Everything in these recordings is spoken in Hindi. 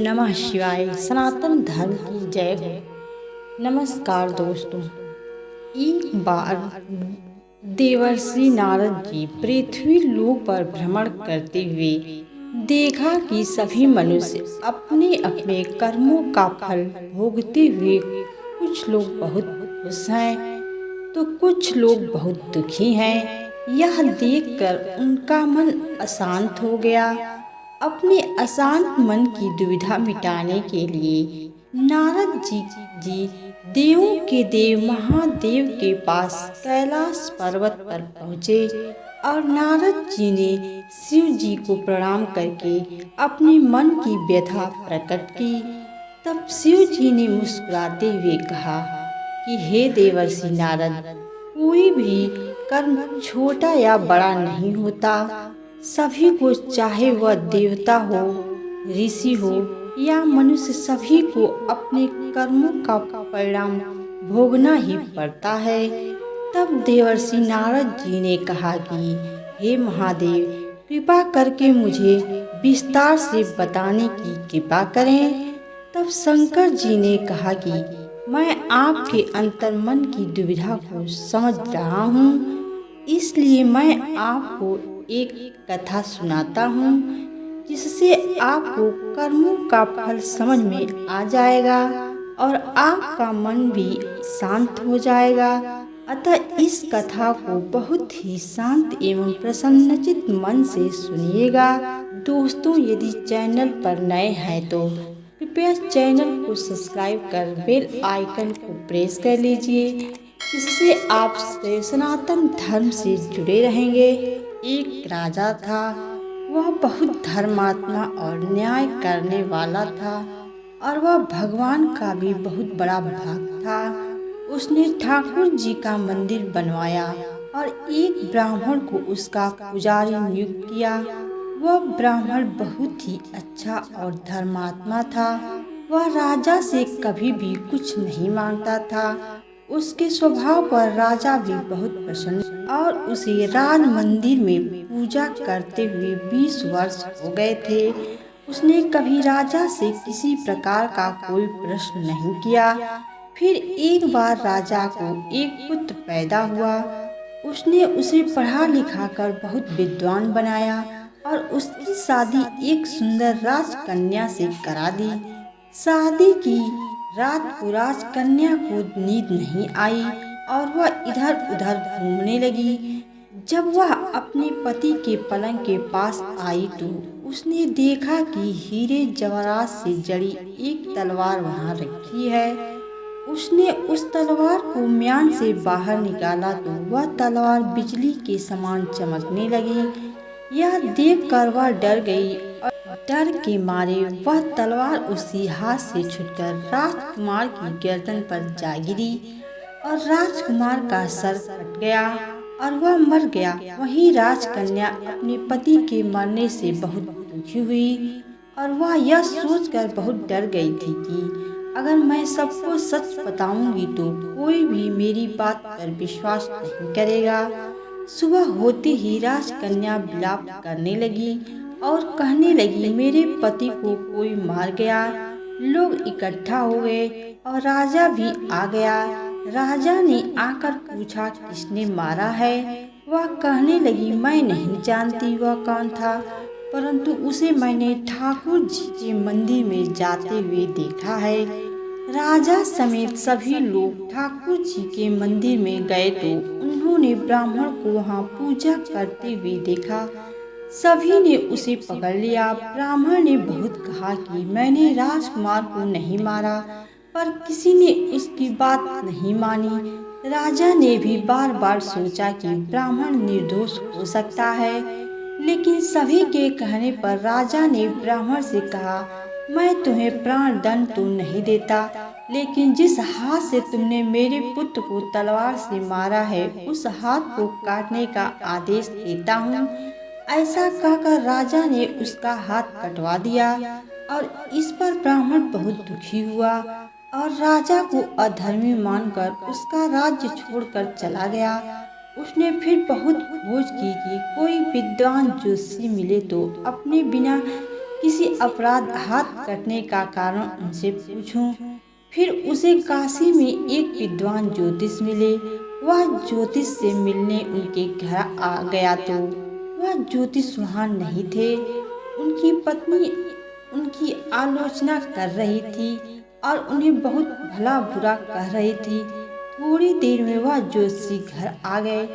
नमः शिवाय। सनातन धर्म की जय हो। नमस्कार दोस्तों। एक बार देवर्षि नारद जी पृथ्वी लोक पर भ्रमण करते हुए देखा कि सभी मनुष्य अपने अपने कर्मों का फल भोगते हुए कुछ लोग बहुत खुश हैं तो कुछ लोग बहुत दुखी हैं। यह देखकर उनका मन अशांत हो गया। अपने अशांत मन की दुविधा मिटाने के लिए नारद जी देवों के देव महादेव के पास कैलाश पर्वत पर पहुँचे और नारद जी ने शिव जी को प्रणाम करके अपने मन की व्यथा प्रकट की। तब शिव जी ने मुस्कुराते हुए कहा कि हे देवर्षि नारद, कोई भी कर्म छोटा या बड़ा नहीं होता। सभी को, चाहे वह देवता हो, ऋषि हो या मनुष्य, सभी को अपने कर्मों का परिणाम भोगना ही पड़ता है। तब देवर्षि नारद जी ने कहा कि हे महादेव, कृपा करके मुझे विस्तार से बताने की कृपा करें। तब शंकर जी ने कहा कि मैं आपके अंतर्मन की दुविधा को समझ रहा हूँ, इसलिए मैं आपको एक कथा सुनाता हूँ जिससे आपको कर्मों का फल समझ में आ जाएगा और आपका मन भी शांत हो जाएगा। अतः इस कथा को बहुत ही शांत एवं प्रसन्नचित्त मन से सुनिएगा। दोस्तों, यदि चैनल पर नए हैं तो कृपया चैनल को सब्सक्राइब कर बेल आइकन को प्रेस कर लीजिए, जिससे आप सनातन धर्म से जुड़े रहेंगे। एक राजा था, वह बहुत धर्मात्मा और न्याय करने वाला था और वह भगवान का भी बहुत बड़ा भक्त था। उसने ठाकुर जी का मंदिर बनवाया और एक ब्राह्मण को उसका पुजारी नियुक्त किया। वह ब्राह्मण बहुत ही अच्छा और धर्मात्मा था। वह राजा से कभी भी कुछ नहीं मांगता था। उसके स्वभाव पर राजा भी बहुत प्रसन्न और उसे राज मंदिर में पूजा करते हुए 20 वर्ष हो गए थे। उसने कभी राजा से किसी प्रकार का कोई प्रश्न नहीं किया। फिर एक बार राजा को एक पुत्र पैदा हुआ। उसने उसे पढ़ा लिखा कर बहुत विद्वान बनाया और उसकी शादी एक सुंदर राजकन्या से करा दी। शादी की रात को राजकन्या को नींद नहीं आई और वह इधर उधर घूमने लगी। जब वह अपने पति के पलंग के पास आई तो उसने देखा कि हीरे जवाहरात से जड़ी एक तलवार वहां रखी है। उसने उस तलवार को म्यान से बाहर निकाला तो वह तलवार बिजली के समान चमकने लगी। यह देखकर वह डर गई और डर के मारे वह तलवार उसी हाथ से छूटकर राजकुमार की गर्दन पर जा गिरी और राजकुमार का सर कट गया और वह मर गया। वहीं राजकन्या अपने पति के मरने से बहुत दुखी हुई और वह यह सोचकर बहुत डर गई थी कि अगर मैं सबको सच बताऊंगी तो कोई भी मेरी बात पर विश्वास नहीं करेगा। सुबह होते ही राजकन्या विलाप करने लगी और कहने लगी, मेरे पति को कोई मार गया। लोग इकट्ठा हो गए और राजा भी आ गया। राजा ने आकर पूछा, किसने मारा है? वह कहने लगी, मैं नहीं जानती वह कौन था, परंतु उसे मैंने ठाकुर जी के मंदिर में जाते हुए देखा है। राजा समेत सभी लोग ठाकुर जी के मंदिर में गए तो उन्होंने ब्राह्मण को वहां पूजा करते हुए देखा। सभी ने उसे पकड़ लिया। ब्राह्मण ने बहुत कहा कि मैंने राजकुमार को नहीं मारा, पर किसी ने उसकी बात नहीं मानी। राजा ने भी बार बार सोचा कि ब्राह्मण निर्दोष हो सकता है, लेकिन सभी के कहने पर राजा ने ब्राह्मण से कहा, मैं तुम्हें प्राण दंड तो नहीं देता, लेकिन जिस हाथ से तुमने मेरे पुत्र को तलवार से मारा है उस हाथ को काटने का आदेश देता हूँ। ऐसा कहकर राजा ने उसका हाथ कटवा दिया और इस पर ब्राह्मण बहुत दुखी हुआ और राजा को अधर्मी मानकर उसका राज्य छोड़कर चला गया। उसने फिर बहुत खोज की कि कोई विद्वान ज्योतिषी मिले तो अपने बिना किसी अपराध हाथ कटने का कारण उनसे पूछूं। फिर उसे काशी में एक विद्वान ज्योतिष मिले। वह ज्योतिष से मिलने उनके घर आ गया तो वह ज्योतिष वहाँ नहीं थे। उनकी पत्नी उनकी आलोचना कर रही थी और उन्हें बहुत भला बुरा कह रही थी। थोड़ी देर में वह ज्योतिषी घर आ गए।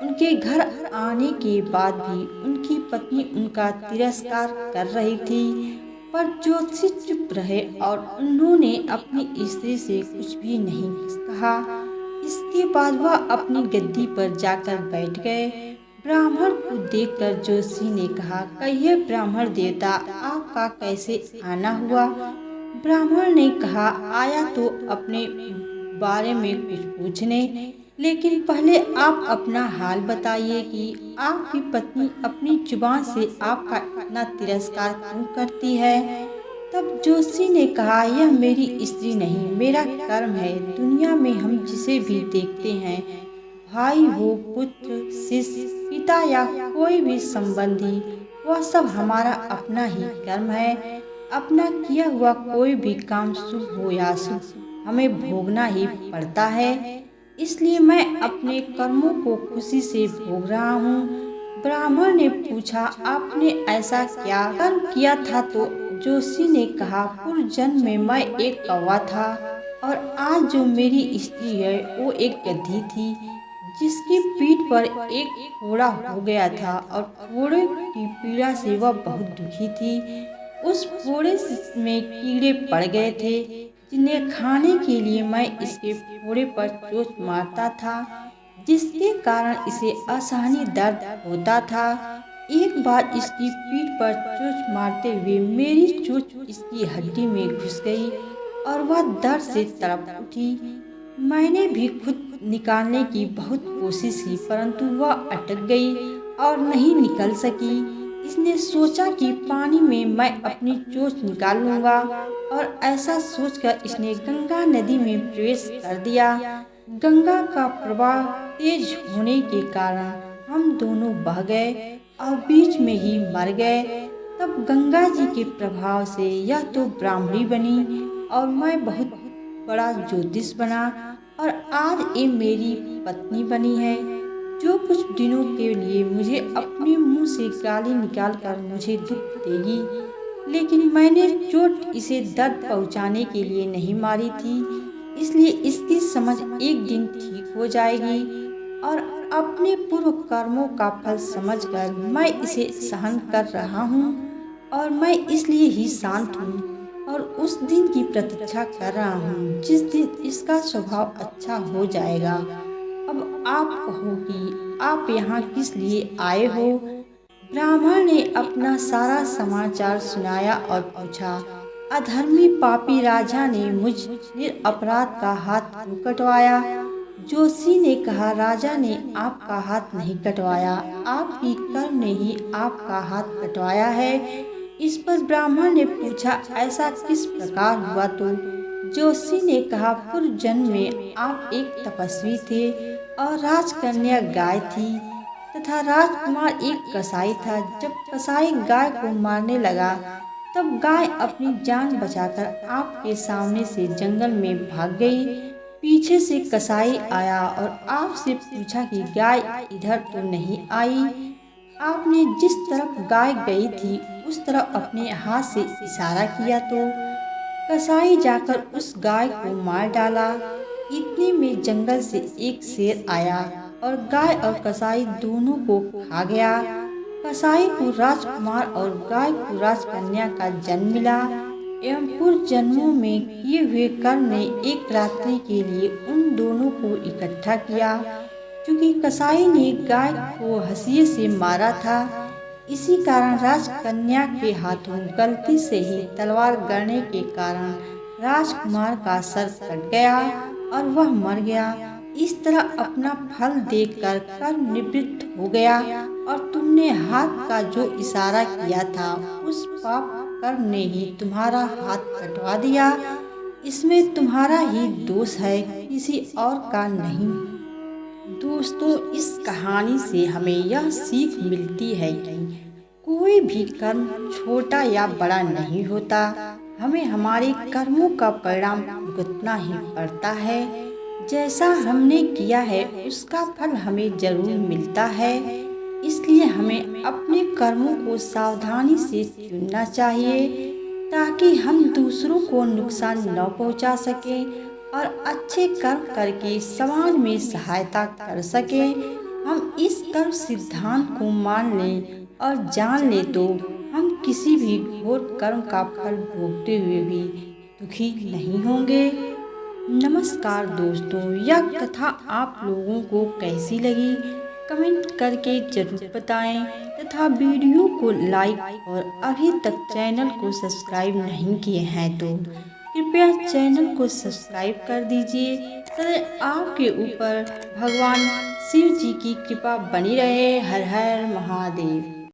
उनके घर आने के बाद भी उनकी पत्नी उनका तिरस्कार कर रही थी, पर ज्योतिषी चुप रहे और उन्होंने अपनी स्त्री से कुछ भी नहीं कहा। इसके बाद वह अपनी गद्दी पर जाकर बैठ गए। ब्राह्मण को देखकर ज्योतिषी ने कहा, कहिए ब्राह्मण देवता, आपका कैसे आना हुआ? ब्राह्मण ने कहा, आया तो अपने बारे में कुछ पूछने, लेकिन पहले आप अपना हाल बताइए कि आपकी पत्नी अपनी जुबान से आपका इतना तिरस्कार क्यों करती है? तब ज्योतिषी ने कहा, यह मेरी स्त्री नहीं, मेरा कर्म है। दुनिया में हम जिसे भी देखते हैं, भाई हो, पुत्र, शिष्य, पिता या कोई भी संबंधी, वह सब हमारा अपना ही कर्म है। अपना किया हुआ कोई भी काम शुभ हो या अशुभ हमें भोगना ही पड़ता है। इसलिए मैं अपने कर्मों को खुशी से भोग रहा हूँ। ब्राह्मण ने पूछा, आपने ऐसा क्या कर्म किया था? तो जोशी ने कहा, पूर्व जन्म में मैं एक कौवा था और आज जो मेरी स्त्री है वो एक गधी थी, जिसकी पीठ पर एक फोड़ा हो गया था और फोड़े की पीड़ा से वह बहुत दुखी थी। उस फोड़े में कीड़े पड़ गए थे, जिन्हें खाने के लिए मैं इसके फोड़े पर चोंच मारता था, जिसके कारण इसे असहनीय दर्द होता था। एक बार इसकी पीठ पर चोंच मारते हुए मेरी चोंच इसकी हड्डी में घुस गई और वह दर्द से तड़प उठी। मैंने भी खुद निकालने की बहुत कोशिश की, परंतु वह अटक गई और नहीं निकल सकी। इसने सोचा कि पानी में मैं अपनी चोंच निकाल लूँगा और ऐसा सोचकर इसने गंगा नदी में प्रवेश कर दिया। गंगा का प्रवाह तेज होने के कारण हम दोनों बह गए और बीच में ही मर गए। तब गंगा जी के प्रभाव से यह तो ब्राह्मणी बनी और मैं बहुत बड़ा ज्योतिष बना और आज ये मेरी पत्नी बनी है, जो कुछ दिनों के लिए मुझे अपने मुंह से गाली निकालकर मुझे दुख देगी। लेकिन मैंने चोट इसे दर्द पहुंचाने के लिए नहीं मारी थी, इसलिए इसकी समझ एक दिन ठीक हो जाएगी और अपने पूर्व कर्मों का फल समझकर मैं इसे सहन कर रहा हूँ और मैं इसलिए ही शांत हूँ और उस दिन की प्रतीक्षा कर रहा हूँ जिस दिन इसका स्वभाव अच्छा हो जाएगा। अब आप कहो कि आप यहाँ किस लिए आए हो? ब्राह्मण ने अपना सारा समाचार सुनाया और पूछा, अधर्मी पापी राजा ने मुझ निरपराध का हाथ क्यों कटवाया? जोशी ने कहा, राजा ने आपका हाथ नहीं कटवाया, आपकी कर्म ने ही आपका हाथ कटवाया है। इस पर ब्राह्मण ने पूछा, ऐसा किस प्रकार हुआ? तो जोशी ने कहा, पूर्व जन्म में आप एक तपस्वी थे और राजकन्या गाय थी तथा राजकुमार एक कसाई था। जब कसाई गाय को मारने लगा तब गाय अपनी जान बचाकर आपके सामने से जंगल में भाग गई। पीछे से कसाई आया और आपसे पूछा कि गाय इधर तो नहीं आई। आपने जिस तरफ गाय गई थी उस तरफ अपने हाथ से इशारा किया तो कसाई जाकर उस गाय को मार डाला। इतने में जंगल से एक शेर आया और गाय और कसाई दोनों को खा गया। कसाई को राजकुमार और गाय को राजकन्या का जन्म मिला एवं पूर्व जन्मों में किए हुए कर्म ने एक रात्रि के लिए उन दोनों को इकट्ठा किया। क्योंकि कसाई ने गाय को हंसिए से मारा था, इसी कारण राजकन्या के हाथों गलती से ही तलवार गड़ने के कारण राजकुमार का सर कट गया और वह मर गया। इस तरह अपना फल देखकर कर्म निवृत्त हो गया और तुमने हाथ का जो इशारा किया था उस पाप कर्म ने ही तुम्हारा हाथ कटवा दिया। इसमें तुम्हारा ही दोष है, किसी और का नहीं। दोस्तों, इस कहानी से हमें यह सीख मिलती है कि कोई भी कर्म छोटा या बड़ा नहीं होता। हमें हमारे कर्मों का परिणाम भुगतना ही पड़ता है। जैसा हमने किया है उसका फल हमें जरूर मिलता है। इसलिए हमें अपने कर्मों को सावधानी से चुनना चाहिए ताकि हम दूसरों को नुकसान न पहुंचा सकें और अच्छे कर्म करके समाज में सहायता कर सकें। हम इस कर्म सिद्धांत को मान लें और जान लें तो हम किसी भी घोर कर्म का फल भोगते हुए भी दुखी नहीं होंगे। नमस्कार दोस्तों, यह कथा आप लोगों को कैसी लगी कमेंट करके जरूर बताएं तथा वीडियो को लाइक और अभी तक चैनल को सब्सक्राइब नहीं किए हैं तो कृपया चैनल को सब्सक्राइब कर दीजिए तथा आपके ऊपर भगवान शिव जी की कृपा बनी रहे। हर हर महादेव।